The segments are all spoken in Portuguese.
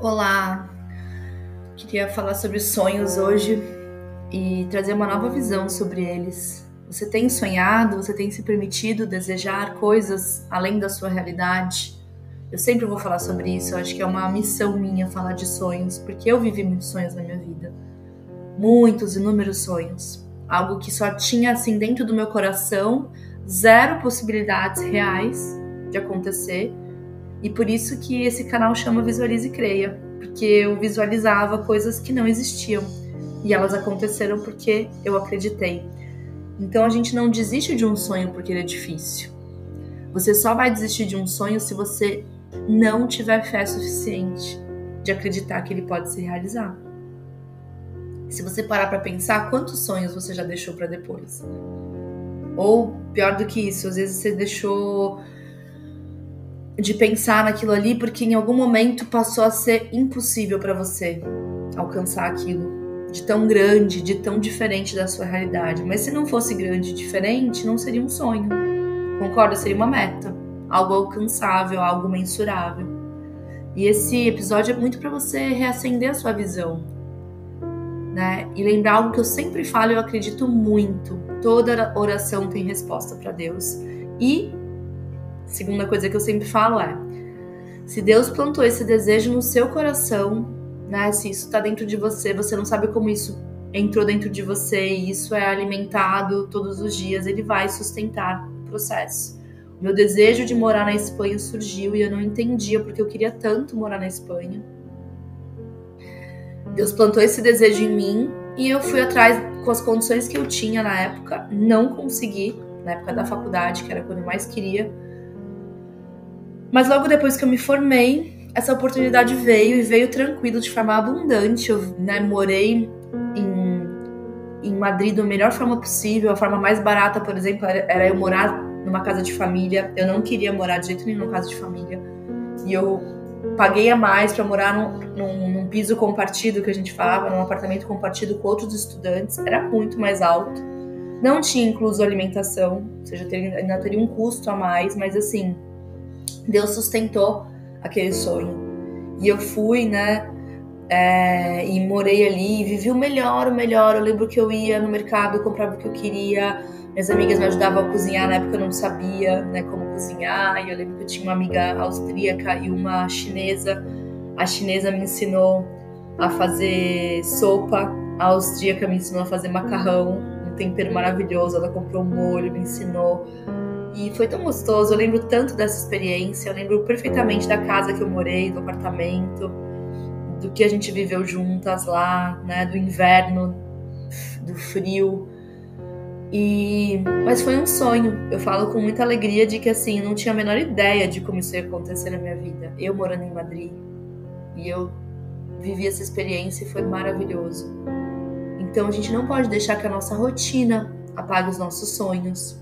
Olá, queria falar sobre sonhos hoje e trazer uma nova visão sobre eles. Você tem sonhado? Você tem se permitido desejar coisas além da sua realidade? Eu sempre vou falar sobre isso, eu acho que é uma missão minha falar de sonhos, porque eu vivi muitos sonhos na minha vida. Muitos, inúmeros sonhos. Algo que só tinha assim dentro do meu coração, zero possibilidades reais de acontecer. E por isso que esse canal chama Visualize e Creia, porque eu visualizava coisas que não existiam e elas aconteceram porque eu acreditei. Então a gente não desiste de um sonho porque ele é difícil. Você só vai desistir de um sonho se você não tiver fé suficiente de acreditar que ele pode se realizar. Se você parar para pensar, quantos sonhos você já deixou para depois? Ou pior do que isso, às vezes você deixou de pensar naquilo ali porque em algum momento passou a ser impossível para você alcançar aquilo, de tão grande, de tão diferente da sua realidade. Mas se não fosse grande e diferente, não seria um sonho, concorda? Seria uma meta, algo alcançável, algo mensurável. E esse episódio é muito para você reacender a sua visão, né? E lembrar algo que eu sempre falo, eu acredito muito, toda oração tem resposta para Deus. E segunda coisa que eu sempre falo é, se Deus plantou esse desejo no seu coração, né, se isso está dentro de você, você não sabe como isso entrou dentro de você e isso é alimentado todos os dias, ele vai sustentar o processo. O meu desejo de morar na Espanha surgiu e eu não entendia porque eu queria tanto morar na Espanha. Deus plantou esse desejo em mim e eu fui atrás com as condições que eu tinha na época, não consegui, na época da faculdade, que era quando eu mais queria. Mas logo depois que eu me formei, essa oportunidade veio e veio tranquilo, de forma abundante. Eu morei em Madrid da melhor forma possível. A forma mais barata, por exemplo, era eu morar numa casa de família. Eu não queria morar de jeito nenhum numa casa de família. E eu paguei a mais para morar num piso compartido, que a gente falava, num apartamento compartido com outros estudantes. Era muito mais alto. Não tinha incluso alimentação, ou seja, ainda teria um custo a mais, mas assim, Deus sustentou aquele sonho. E eu fui, e morei ali, vivi o melhor. Eu lembro que eu ia no mercado, comprava o que eu queria. Minhas amigas me ajudavam a cozinhar, na época eu não sabia, como cozinhar. E eu lembro que eu tinha uma amiga austríaca e uma chinesa. A chinesa me ensinou a fazer sopa, a austríaca me ensinou a fazer macarrão, um tempero maravilhoso. Ela comprou um molho, me ensinou. E foi tão gostoso, eu lembro tanto dessa experiência, eu lembro perfeitamente da casa que eu morei, do apartamento, do que a gente viveu juntas lá, do inverno, do frio. Mas foi um sonho, eu falo com muita alegria de que assim, eu não tinha a menor ideia de como isso ia acontecer na minha vida. Eu morando em Madrid, e eu vivi essa experiência e foi maravilhoso. Então a gente não pode deixar que a nossa rotina apague os nossos sonhos.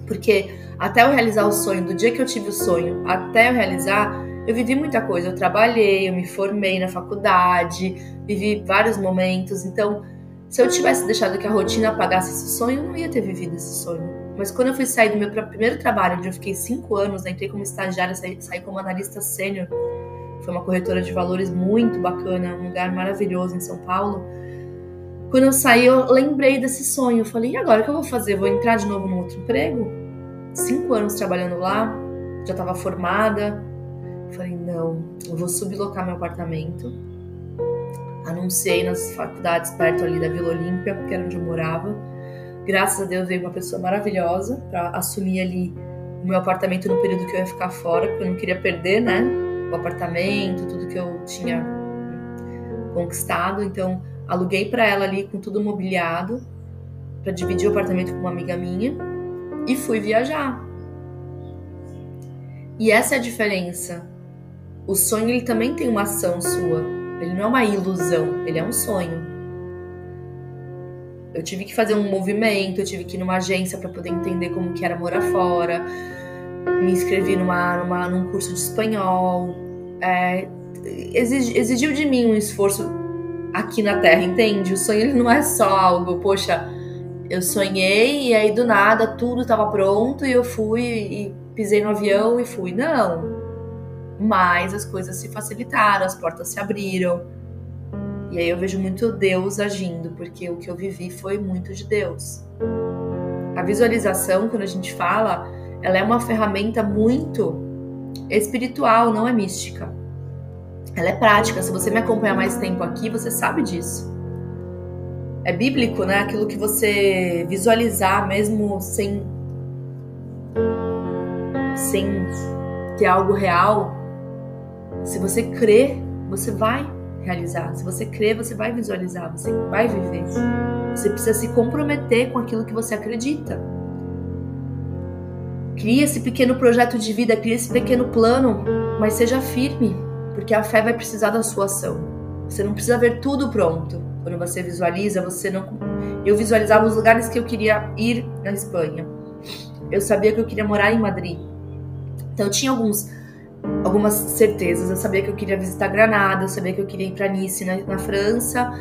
Porque até eu realizar o sonho, do dia que eu tive o sonho até eu realizar, eu vivi muita coisa. Eu trabalhei, eu me formei na faculdade, vivi vários momentos. Então, se eu tivesse deixado que a rotina apagasse esse sonho, eu não ia ter vivido esse sonho. Mas quando eu fui sair do meu primeiro trabalho, onde eu fiquei 5 anos, entrei como estagiária, saí como analista sênior, foi uma corretora de valores muito bacana, um lugar maravilhoso em São Paulo. Quando eu saí, eu lembrei desse sonho. Eu falei, e agora o que eu vou fazer? Vou entrar de novo num outro emprego? 5 anos trabalhando lá, já estava formada. Eu falei, não, eu vou sublocar meu apartamento. Anunciei nas faculdades perto ali da Vila Olímpia, que era onde eu morava. Graças a Deus veio uma pessoa maravilhosa para assumir ali o meu apartamento no período que eu ia ficar fora, porque eu não queria perder, o apartamento, tudo que eu tinha conquistado. Então, aluguei para ela ali com tudo mobiliado, para dividir o apartamento com uma amiga minha, e fui viajar. E essa é a diferença. O sonho, ele também tem uma ação sua. Ele não é uma ilusão, ele é um sonho. Eu tive que fazer um movimento, eu tive que ir numa agência para poder entender como que era morar fora. Me inscrevi num curso de espanhol. Exigiu de mim um esforço aqui na Terra, entende? O sonho, ele não é só algo, poxa, eu sonhei e aí do nada tudo estava pronto e eu fui e pisei no avião e fui. Não. mais as coisas se facilitaram, as portas se abriram. E aí eu vejo muito Deus agindo, porque o que eu vivi foi muito de Deus. A visualização, quando a gente fala, ela é uma ferramenta muito espiritual, não é mística. Ela é prática. Se você me acompanha mais tempo aqui, você sabe disso. É bíblico, né? Aquilo que você visualizar, mesmo sem ter algo real, se você crer, você vai realizar. Se você crer, você vai visualizar, você vai viver. Você precisa se comprometer com aquilo que você acredita. Cria esse pequeno projeto de vida, cria esse pequeno plano, mas seja firme, porque a fé vai precisar da sua ação. Você não precisa ver tudo pronto. Quando você visualiza, você não... Eu visualizava os lugares que eu queria ir na Espanha. Eu sabia que eu queria morar em Madrid. Então eu tinha algumas certezas. Eu sabia que eu queria visitar Granada, eu sabia que eu queria ir para Nice, na França.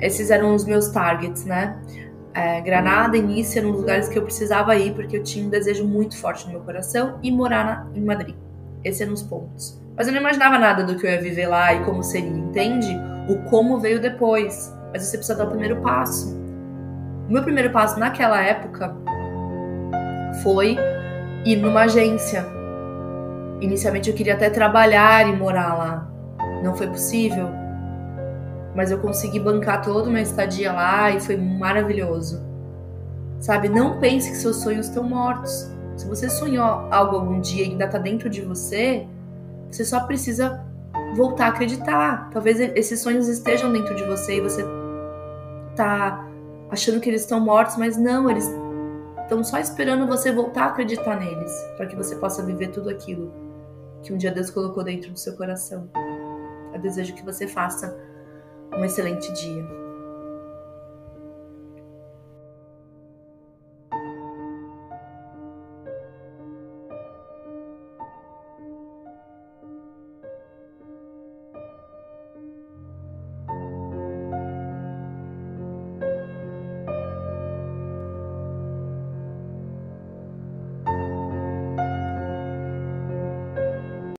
Esses eram os meus targets, né? Granada e Nice eram os lugares que eu precisava ir, porque eu tinha um desejo muito forte no meu coração, e morar em Madrid. Esses eram os pontos. Mas eu não imaginava nada do que eu ia viver lá e como seria, entende? O como veio depois. Mas você precisa dar o primeiro passo. O meu primeiro passo naquela época foi ir numa agência. Inicialmente eu queria até trabalhar e morar lá. Não foi possível. Mas eu consegui bancar toda uma estadia lá e foi maravilhoso. Sabe, não pense que seus sonhos estão mortos. Se você sonhou algo algum dia e ainda está dentro de você, você só precisa voltar a acreditar. Talvez esses sonhos estejam dentro de você e você tá achando que eles estão mortos, mas não, eles estão só esperando você voltar a acreditar neles, para que você possa viver tudo aquilo que um dia Deus colocou dentro do seu coração. Eu desejo que você faça um excelente dia.